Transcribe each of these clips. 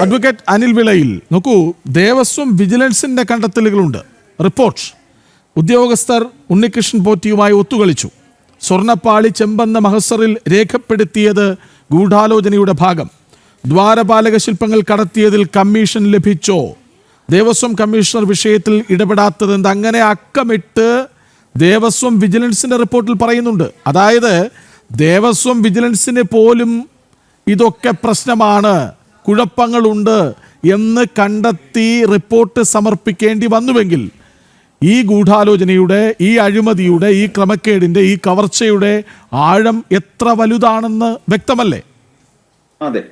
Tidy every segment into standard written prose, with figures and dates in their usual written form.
Advocate Anil വിളയിൽ നോക്കൂ, Devaswom വിജിലൻസിന്റെ കണ്ടെത്തലുകളുണ്ട്. Report: ഉദ്യോഗസ്ഥർ ഉണ്ണികൃഷ്ണൻ പോറ്റിയുമായി ഒത്തുകളിച്ചു. സ്വർണ്ണപ്പാളി ചെമ്പന്ന മഹസറിൽ രേഖപ്പെടുത്തിയത് ഗൂഢാലോചനയുടെ ഭാഗം. ദ്വാരപാലക ശില്പങ്ങൾ കടത്തിയതിൽ കമ്മീഷൻ ലഭിച്ചോ? ദേവസ്വം കമ്മീഷണർ വിഷയത്തിൽ ഇടപെടാത്തതെന്ത്? അങ്ങനെ അക്കമിട്ട് ദേവസ്വം വിജിലൻസിന്റെ റിപ്പോർട്ടിൽ പറയുന്നുണ്ട്. അതായത് ദേവസ്വം വിജിലൻസിന് പോലും ഇതൊക്കെ പ്രശ്നമാണ്, കുഴപ്പങ്ങളുണ്ട് എന്ന് കണ്ടെത്തി റിപ്പോർട്ട് സമർപ്പിക്കേണ്ടി വന്നുവെങ്കിൽ ഈ ഗൂഢാലോചനയുടെ, ഈ അഴിമതിയുടെ, ഈ ക്രമക്കേടിന്റെ, ഈ കവർച്ചയുടെ ആഴം എത്ര വലുതാണെന്ന് വ്യക്തമല്ലേ? അതെ,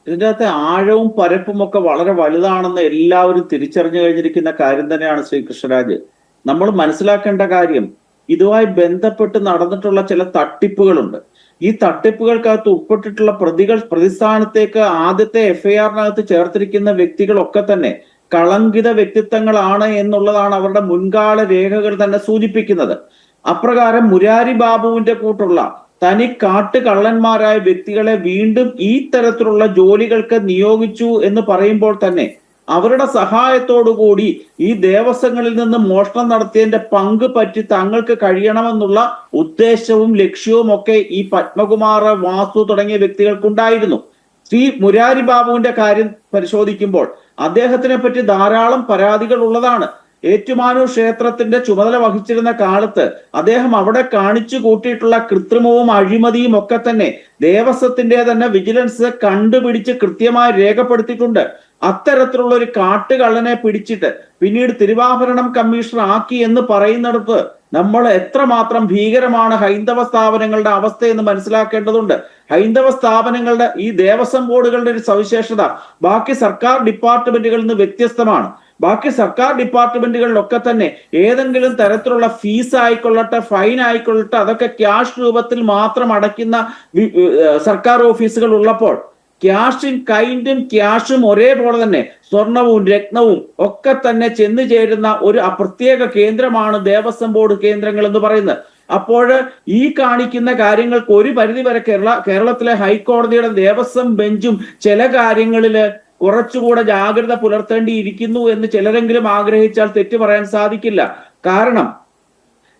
ഇതിൻ്റെ അകത്തെ ആഴവും പരപ്പും ഒക്കെ വളരെ വലുതാണെന്ന് എല്ലാവരും തിരിച്ചറിഞ്ഞു കഴിഞ്ഞിരിക്കുന്ന കാര്യം തന്നെയാണ് ശ്രീ കൃഷ്ണരാജ്. നമ്മൾ മനസ്സിലാക്കേണ്ട കാര്യം, ഇതുമായി ബന്ധപ്പെട്ട് നടന്നിട്ടുള്ള ചില തട്ടിപ്പുകളുണ്ട്. ഈ തട്ടിപ്പുകൾക്കകത്ത് ഉൾപ്പെട്ടിട്ടുള്ള പ്രതിസ്ഥാനത്തേക്ക് ആദ്യത്തെ എഫ്ഐആറിനകത്ത് ചേർത്തിരിക്കുന്ന വ്യക്തികളൊക്കെ തന്നെ കളങ്കിത വ്യക്തിത്വങ്ങളാണ് എന്നുള്ളതാണ് അവരുടെ മുൻകാല രേഖകൾ തന്നെ സൂചിപ്പിക്കുന്നത്. അപ്രകാരം മുരാരി ബാബുവിന്റെ കൂട്ടുള്ള തനി കാട്ടുകള്ളന്മാരായ വ്യക്തികളെ വീണ്ടും ഈ തരത്തിലുള്ള ജോലികൾക്ക് നിയോഗിച്ചു എന്ന് പറയുമ്പോൾ തന്നെ അവരുടെ സഹായത്തോടുകൂടി ഈ ദേവസ്വങ്ങളിൽ നിന്ന് മോഷണം നടത്തിയതിന്റെ പങ്ക് പറ്റി തങ്ങൾക്ക് കഴിയണമെന്നുള്ള ഉദ്ദേശവും ലക്ഷ്യവും ഒക്കെ ഈ പത്മകുമാർ, വാസു തുടങ്ങിയ വ്യക്തികൾക്കുണ്ടായിരുന്നു. ശ്രീ മുരാരി ബാബുവിന്റെ കാര്യം പരിശോധിക്കുമ്പോൾ അദ്ദേഹത്തിനെ പറ്റി ധാരാളം പരാതികൾ ഉള്ളതാണ്. ഏറ്റുമാനൂർ ക്ഷേത്രത്തിന്റെ ചുമതല വഹിച്ചിരുന്ന കാലത്ത് അദ്ദേഹം അവിടെ കാണിച്ചു കൂട്ടിയിട്ടുള്ള കൃത്രിമവും അഴിമതിയും ഒക്കെ തന്നെ ദേവസ്വത്തിന്റെ തന്നെ വിജിലൻസ് കണ്ടുപിടിച്ച് കൃത്യമായി രേഖപ്പെടുത്തിയിട്ടുണ്ട്. അത്തരത്തിലുള്ള ഒരു കാട്ടുകള്ളനെ പിടിച്ചിട്ട് പിന്നീട് തിരുവാഭരണം കമ്മീഷണർ ആക്കി എന്ന് പറയുന്നിടത്ത് നമ്മൾ എത്രമാത്രം ഭീകരമാണ് ഹൈന്ദവ സ്ഥാപനങ്ങളുടെ അവസ്ഥയെന്ന് മനസ്സിലാക്കേണ്ടതുണ്ട്. ഹൈന്ദവ സ്ഥാപനങ്ങളുടെ ഈ ദേവസ്വം ബോർഡുകളുടെ ഒരു സവിശേഷത ബാക്കി സർക്കാർ ഡിപ്പാർട്ട്മെന്റുകളിൽ നിന്ന് വ്യത്യസ്തമാണ്. ബാക്കി സർക്കാർ ഡിപ്പാർട്ട്മെന്റുകളിലൊക്കെ തന്നെ ഏതെങ്കിലും തരത്തിലുള്ള ഫീസ് ആയിക്കൊള്ളട്ടെ, ഫൈൻ ആയിക്കൊള്ളട്ടെ, അതൊക്കെ ക്യാഷ് രൂപത്തിൽ മാത്രം അടയ്ക്കുന്ന സർക്കാർ ഓഫീസുകൾ ഉള്ളപ്പോൾ ക്യാഷും കൈൻഡും ക്യാഷും ഒരേപോലെ തന്നെ സ്വർണവും രത്നവും ഒക്കെ തന്നെ ചെന്നു ചേരുന്ന ഒരു പ്രത്യേക കേന്ദ്രമാണ് ദേവസ്വം ബോർഡ് കേന്ദ്രങ്ങൾ എന്ന് പറയുന്നത്. അപ്പോൾ ഈ കാണിക്കുന്ന കാര്യങ്ങൾക്ക് ഒരു പരിധിവരെ കേരളത്തിലെ ഹൈക്കോടതിയുടെ ദേവസ്വം ബെഞ്ചും ചില കാര്യങ്ങളില് കുറച്ചുകൂടെ ജാഗ്രത പുലർത്തേണ്ടിയിരിക്കുന്നു എന്ന് ചിലരെങ്കിലും ആഗ്രഹിച്ചാൽ തെറ്റു പറയാൻ സാധിക്കില്ല. കാരണം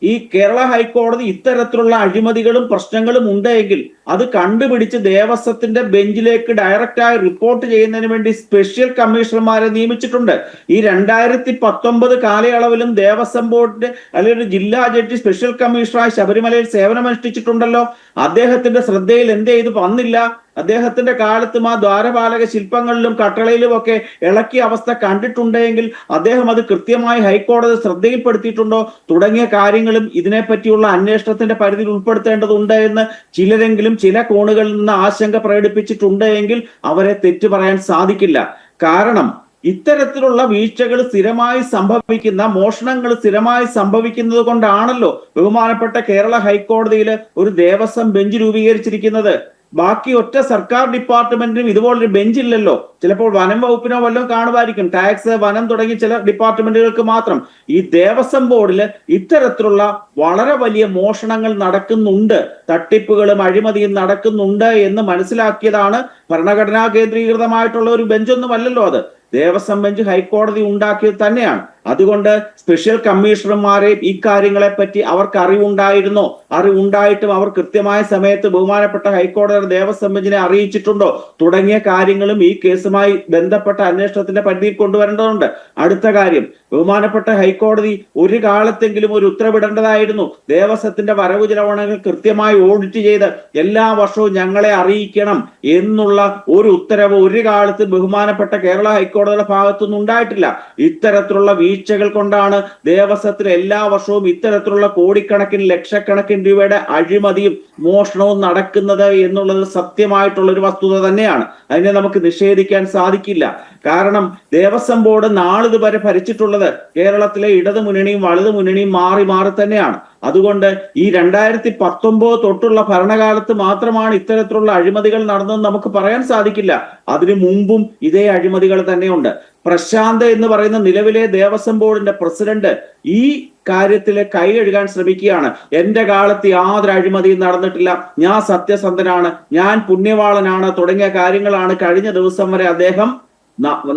ഈ കേരള ഹൈക്കോടതി ഇത്തരത്തിലുള്ള അഴിമതികളും പ്രശ്നങ്ങളും ഉണ്ടെങ്കിൽ അത് കണ്ടുപിടിച്ച് ദേവസ്വത്തിന്റെ ബെഞ്ചിലേക്ക് ഡയറക്റ്റായി റിപ്പോർട്ട് ചെയ്യുന്നതിന് വേണ്ടി സ്പെഷ്യൽ കമ്മീഷണർമാരെ നിയമിച്ചിട്ടുണ്ട്. ഈ 2019 കാലയളവിലും ദേവസ്വം ബോർഡിന്റെ അല്ലെങ്കിൽ ഒരു ജില്ലാ ജഡ്ജി സ്പെഷ്യൽ കമ്മീഷണറായി ശബരിമലയിൽ സേവനമനുഷ്ഠിച്ചിട്ടുണ്ടല്ലോ. അദ്ദേഹത്തിന്റെ ശ്രദ്ധയിൽ എന്തേ ഇത് വന്നില്ല? അദ്ദേഹത്തിന്റെ കാലത്തും ആ ദ്വാരപാലക ശില്പങ്ങളിലും കട്ടളയിലും ഒക്കെ ഇളക്കിയ അവസ്ഥ കണ്ടിട്ടുണ്ടെങ്കിൽ അദ്ദേഹം അത് കൃത്യമായി ഹൈക്കോടതി ശ്രദ്ധയിൽപ്പെടുത്തിയിട്ടുണ്ടോ തുടങ്ങിയ കാര്യങ്ങളും ഇതിനെപ്പറ്റിയുള്ള അന്വേഷണത്തിന്റെ പരിധിയിൽ ഉൾപ്പെടുത്തേണ്ടതുണ്ട് എന്ന് ചിലരെങ്കിലും ചില കോണുകളിൽ നിന്ന് ആശങ്ക പ്രകടിപ്പിച്ചിട്ടുണ്ട് എങ്കിൽ അവരെ തെറ്റു പറയാൻ സാധിക്കില്ല. കാരണം ഇത്തരത്തിലുള്ള വീഴ്ചകൾ സ്ഥിരമായി സംഭവിക്കുന്ന, മോഷണങ്ങൾ സ്ഥിരമായി സംഭവിക്കുന്നത് കൊണ്ടാണല്ലോ ബഹുമാനപ്പെട്ട കേരള ഹൈക്കോടതിയിൽ ഒരു ദേവസ്വം ബെഞ്ച് രൂപീകരിച്ചിരിക്കുന്നത്. ബാക്കി ഒറ്റ സർക്കാർ ഡിപ്പാർട്ട്മെന്റിനും ഇതുപോലൊരു ബെഞ്ചില്ലല്ലോ. ചിലപ്പോൾ വനം വകുപ്പിനോ വല്ലതും കാണുമായിരിക്കും, ടാക്സ്, വനം തുടങ്ങി ചില ഡിപ്പാർട്ട്മെന്റുകൾക്ക് മാത്രം. ഈ ദേവസ്വം ബോർഡിൽ ഇത്തരത്തിലുള്ള വളരെ വലിയ മോഷണങ്ങൾ നടക്കുന്നുണ്ട്, തട്ടിപ്പുകളും അഴിമതിയും നടക്കുന്നുണ്ട് എന്ന് മനസ്സിലാക്കിയതാണ്. ഭരണഘടനാ കേന്ദ്രീകൃതമായിട്ടുള്ള ഒരു ബെഞ്ചൊന്നുമല്ലല്ലോ അത്, ദേവസ്വം ബെഞ്ച് ഹൈക്കോടതി ഉണ്ടാക്കിയത് തന്നെയാണ്. അതുകൊണ്ട് സ്പെഷ്യൽ കമ്മീഷണർമാരെ ഈ കാര്യങ്ങളെ പറ്റി അവർക്ക് അറിവുണ്ടായിരുന്നോ, അറിവുണ്ടായിട്ടും അവർ കൃത്യമായ സമയത്ത് ബഹുമാനപ്പെട്ട ഹൈക്കോടതിയുടെ ദേവസ്വം ബെഞ്ചിനെ അറിയിച്ചിട്ടുണ്ടോ തുടങ്ങിയ കാര്യങ്ങളും ഈ കേസുമായി ബന്ധപ്പെട്ട അന്വേഷണത്തിന്റെ പരിധിയിൽ കൊണ്ടുവരേണ്ടതുണ്ട്. അടുത്ത കാര്യം, ബഹുമാനപ്പെട്ട ഹൈക്കോടതി ഒരു കാലത്തെങ്കിലും ഒരു ഉത്തരവിടേണ്ടതായിരുന്നു. ദേവസ്വത്തിന്റെ വരവ് ചെലവണങ്ങൾ കൃത്യമായി ഓഡിറ്റ് ചെയ്ത് എല്ലാ വർഷവും ഞങ്ങളെ അറിയിക്കണം എന്നുള്ള ഒരു ഉത്തരവ് ഒരു കാലത്ത് ബഹുമാനപ്പെട്ട കേരള ഹൈക്കോടതിയുടെ ഭാഗത്തുനിന്ന് ഉണ്ടായിട്ടില്ല. ഇത്തരത്തിലുള്ള വീഴ്ചകൾ കൊണ്ടാണ് ദേവസ്വത്തിൽ എല്ലാ വർഷവും ഇത്തരത്തിലുള്ള കോടിക്കണക്കിന് ലക്ഷക്കണക്കിന് രൂപയുടെ അഴിമതിയും മോഷണവും നടക്കുന്നത് എന്നുള്ളത് സത്യമായിട്ടുള്ള ഒരു വസ്തുത തന്നെയാണ്. അതിനെ നമുക്ക് നിഷേധിക്കാൻ സാധിക്കില്ല. കാരണം ദേവസ്വം ബോർഡ് നാളിതുവരെ ഭരിച്ചിട്ടുള്ളത് കേരളത്തിലെ ഇടതു മുന്നണിയും വലതു മുന്നണിയും മാറി മാറി തന്നെയാണ്. അതുകൊണ്ട് ഈ 2019 തൊട്ടുള്ള ഭരണകാലത്ത് മാത്രമാണ് ഇത്തരത്തിലുള്ള അഴിമതികൾ നടന്നതെന്ന് നമുക്ക് പറയാൻ സാധിക്കില്ല. അതിനു മുമ്പും ഇതേ അഴിമതികൾ തന്നെയുണ്ട്. പ്രശാന്ത് എന്ന് പറയുന്ന നിലവിലെ ദേവസ്വം ബോർഡിന്റെ പ്രസിഡന്റ് ഈ കാര്യത്തിലെ കൈ കഴുകാൻ ശ്രമിക്കുകയാണ്. എന്റെ കാലത്ത് യാതൊരു അഴിമതിയും നടന്നിട്ടില്ല, ഞാൻ സത്യസന്ധനാണ്, ഞാൻ പുണ്യവാളനാണ് തുടങ്ങിയ കാര്യങ്ങളാണ് കഴിഞ്ഞ ദിവസം വരെ അദ്ദേഹം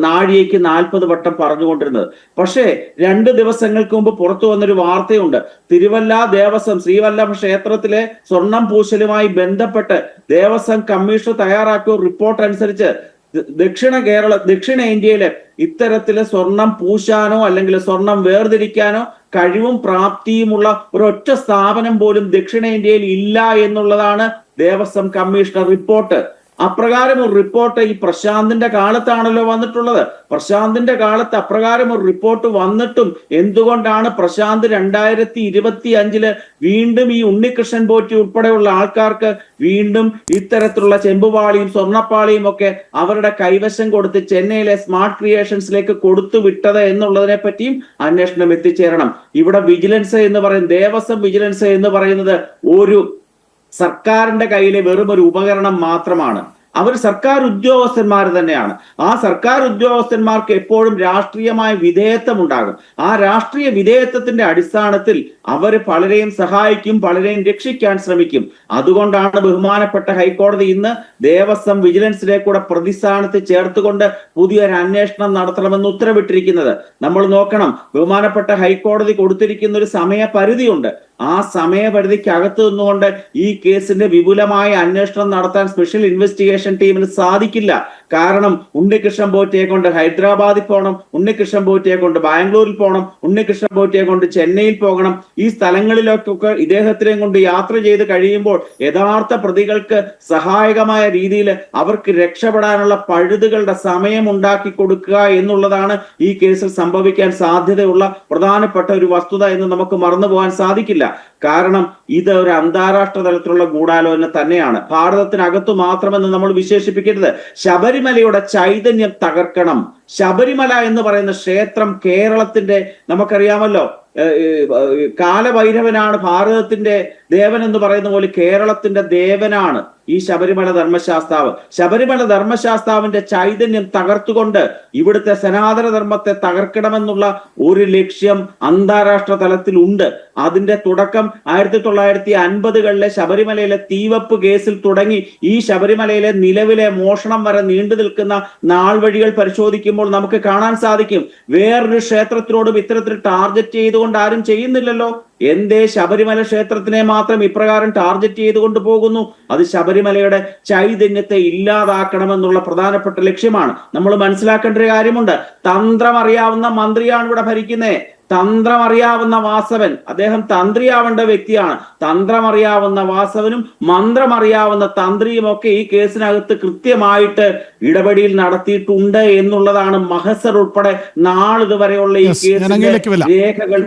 നാഴികയ്ക്ക് 40 വട്ടം പറഞ്ഞുകൊണ്ടിരുന്നത്. പക്ഷേ 2 ദിവസങ്ങൾക്ക് മുമ്പ് പുറത്തു വന്നൊരു വാർത്തയുണ്ട്. തിരുവല്ല ദേവസ്വം ശ്രീവല്ലഭ ക്ഷേത്രത്തിലെ സ്വർണം പൂശലുമായി ബന്ധപ്പെട്ട് ദേവസ്വം കമ്മീഷൻ തയ്യാറാക്കിയ റിപ്പോർട്ട് അനുസരിച്ച് ദക്ഷിണേന്ത്യയിലെ ഇത്തരത്തില് സ്വർണം പൂശാനോ അല്ലെങ്കിൽ സ്വർണം വേർതിരിക്കാനോ കഴിവും പ്രാപ്തിയുമുള്ള ഒരൊറ്റ സ്ഥാപനം പോലും ദക്ഷിണേന്ത്യയിൽ ഇല്ല എന്നുള്ളതാണ് ദേവസ്വം കമ്മീഷണർ റിപ്പോർട്ട്. അപ്രകാരം ഒരു റിപ്പോർട്ട് ഈ പ്രശാന്തിന്റെ കാലത്താണല്ലോ വന്നിട്ടുള്ളത്. പ്രശാന്തിന്റെ കാലത്ത് അപ്രകാരം ഒരു റിപ്പോർട്ട് വന്നിട്ടും എന്തുകൊണ്ടാണ് പ്രശാന്ത് 2025 വീണ്ടും ഈ ഉണ്ണികൃഷ്ണൻ പോറ്റി ഉൾപ്പെടെയുള്ള ആൾക്കാർക്ക് വീണ്ടും ഇത്തരത്തിലുള്ള ചെമ്പുപാളിയും സ്വർണ്ണപ്പാളിയും ഒക്കെ അവരുടെ കൈവശം കൊടുത്ത് ചെന്നൈയിലെ സ്മാർട്ട് ക്രിയേഷൻസിലേക്ക് കൊടുത്തു വിട്ടത് എന്നുള്ളതിനെ പറ്റിയും അന്വേഷണം എത്തിച്ചേരണം. ഇവിടെ വിജിലൻസ് എന്ന് പറയുന്നത്, ദേവസ്വം വിജിലൻസ് എന്ന് പറയുന്നത് ഒരു സർക്കാരിന്റെ കയ്യിലെ വെറും ഒരു ഉപകരണം മാത്രമാണ്. അവർ സർക്കാർ ഉദ്യോഗസ്ഥന്മാർ തന്നെയാണ്. ആ സർക്കാർ ഉദ്യോഗസ്ഥന്മാർക്ക് എപ്പോഴും രാഷ്ട്രീയമായ വിധേയത്വം ഉണ്ടാകും. ആ രാഷ്ട്രീയ വിധേയത്വത്തിന്റെ അടിസ്ഥാനത്തിൽ അവർ പലരെയും സഹായിക്കും, പലരെയും രക്ഷിക്കാൻ ശ്രമിക്കും. അതുകൊണ്ടാണ് ബഹുമാനപ്പെട്ട ഹൈക്കോടതി ഇന്ന് ദേവസ്വം വിജിലൻസിലേക്കൂടെ പ്രതിസ്ഥാനത്ത് ചേർത്തുകൊണ്ട് പുതിയൊരു അന്വേഷണം നടത്തണമെന്ന് ഉത്തരവിട്ടിരിക്കുന്നത്. നമ്മൾ നോക്കണം, ബഹുമാനപ്പെട്ട ഹൈക്കോടതി കൊടുത്തിരിക്കുന്ന ഒരു സമയപരിധിയുണ്ട്. ആ സമയപരിധിക്ക് അകത്ത് നിന്നുകൊണ്ട് ഈ കേസിന്റെ വിപുലമായ അന്വേഷണം നടത്താൻ സ്പെഷ്യൽ ഇൻവെസ്റ്റിഗേഷൻ ടീമിന് സാധിക്കില്ല. കാരണം ഉണ്ണികൃഷ്ണൻ പോറ്റിയെ കൊണ്ട് ഹൈദരാബാദിൽ പോകണം, ഉണ്ണികൃഷ്ണൻ പോറ്റിയെ കൊണ്ട് ബാംഗ്ലൂരിൽ പോകണം, ഉണ്ണികൃഷ്ണൻ പോറ്റിയെ കൊണ്ട് ചെന്നൈയിൽ പോകണം. ഈ സ്ഥലങ്ങളിലൊക്കെ ഇദ്ദേഹത്തിനെയും കൊണ്ട് യാത്ര ചെയ്ത് കഴിയുമ്പോൾ യഥാർത്ഥ പ്രതികൾക്ക് സഹായകമായ രീതിയിൽ അവർക്ക് രക്ഷപ്പെടാനുള്ള പഴുതുകളുടെ സമയം ഉണ്ടാക്കി കൊടുക്കുക എന്നുള്ളതാണ് ഈ കേസിൽ സംഭവിക്കാൻ സാധ്യതയുള്ള പ്രധാനപ്പെട്ട ഒരു വസ്തുത എന്ന് നമുക്ക് മറന്നുപോകാൻ സാധിക്കില്ല. കാരണം ഇത് ഒരു അന്താരാഷ്ട്ര തലത്തിലുള്ള ഗൂഢാലോചന തന്നെയാണ്. ഭാരതത്തിനകത്തു മാത്രമെന്ന് നമ്മൾ വിശേഷിപ്പിക്കരുത്. ശബരിമലയുടെ ചൈതന്യം തകർക്കണം. ശബരിമല എന്ന് പറയുന്ന ക്ഷേത്രം കേരളത്തിന്റെ, നമുക്കറിയാമല്ലോ, കാലഭൈരവനാണ് ഭാരതത്തിന്റെ ദേവൻ എന്ന് പറയുന്ന പോലെ കേരളത്തിന്റെ ദേവനാണ് ഈ ശബരിമല ധർമ്മശാസ്താവ്. ശബരിമല ധർമ്മശാസ്താവിന്റെ ചൈതന്യം തകർത്തുകൊണ്ട് ഇവിടുത്തെ സനാതന ധർമ്മത്തെ തകർക്കണമെന്നുള്ള ഒരു ലക്ഷ്യം അന്താരാഷ്ട്ര തലത്തിൽ ഉണ്ട്. അതിന്റെ തുടക്കം 1950കളിലെ ശബരിമലയിലെ തീവപ്പ് കേസിൽ തുടങ്ങി ഈ ശബരിമലയിലെ നിലവിലെ മോഷണം വരെ നീണ്ടു നിൽക്കുന്ന നാൾ വഴികൾ പരിശോധിക്കുമ്പോൾ നമുക്ക് കാണാൻ സാധിക്കും, വേറൊരു ക്ഷേത്രത്തിനോടും ഇത്തരത്തിൽ ടാർഗറ്റ് ചെയ്തുകൊണ്ട് ആരും ചെയ്യുന്നില്ലല്ലോ. എന്തേ ശബരിമല ക്ഷേത്രത്തിനെ മാത്രം ഇപ്രകാരം ടാർഗറ്റ് ചെയ്തുകൊണ്ട് പോകുന്നു? അത് ശബരിമലയുടെ ചൈതന്യത്തെ ഇല്ലാതാക്കണമെന്നുള്ള പ്രധാനപ്പെട്ട ലക്ഷ്യമാണ്. നമ്മൾ മനസ്സിലാക്കേണ്ട ഒരു കാര്യമുണ്ട്. തന്ത്രം അറിയാവുന്ന മന്ത്രിയാണ് ഇവിടെ ഭരിക്കുന്നത്. തന്ത്രം അറിയാവുന്ന വാസവൻ, അദ്ദേഹം തന്ത്രിയാവേണ്ട വ്യക്തിയാണ്. തന്ത്രം അറിയാവുന്ന വാസവനും മന്ത്രം അറിയാവുന്ന തന്ത്രിയും ഒക്കെ ഈ കേസിനകത്ത് കൃത്യമായിട്ട് ഇടപെടൽ നടത്തിയിട്ടുണ്ട് എന്നുള്ളതാണ് മഹസർ ഉൾപ്പെടെ നാളിതുവരെയുള്ള ഈ കേസിന്റെ രേഖകൾ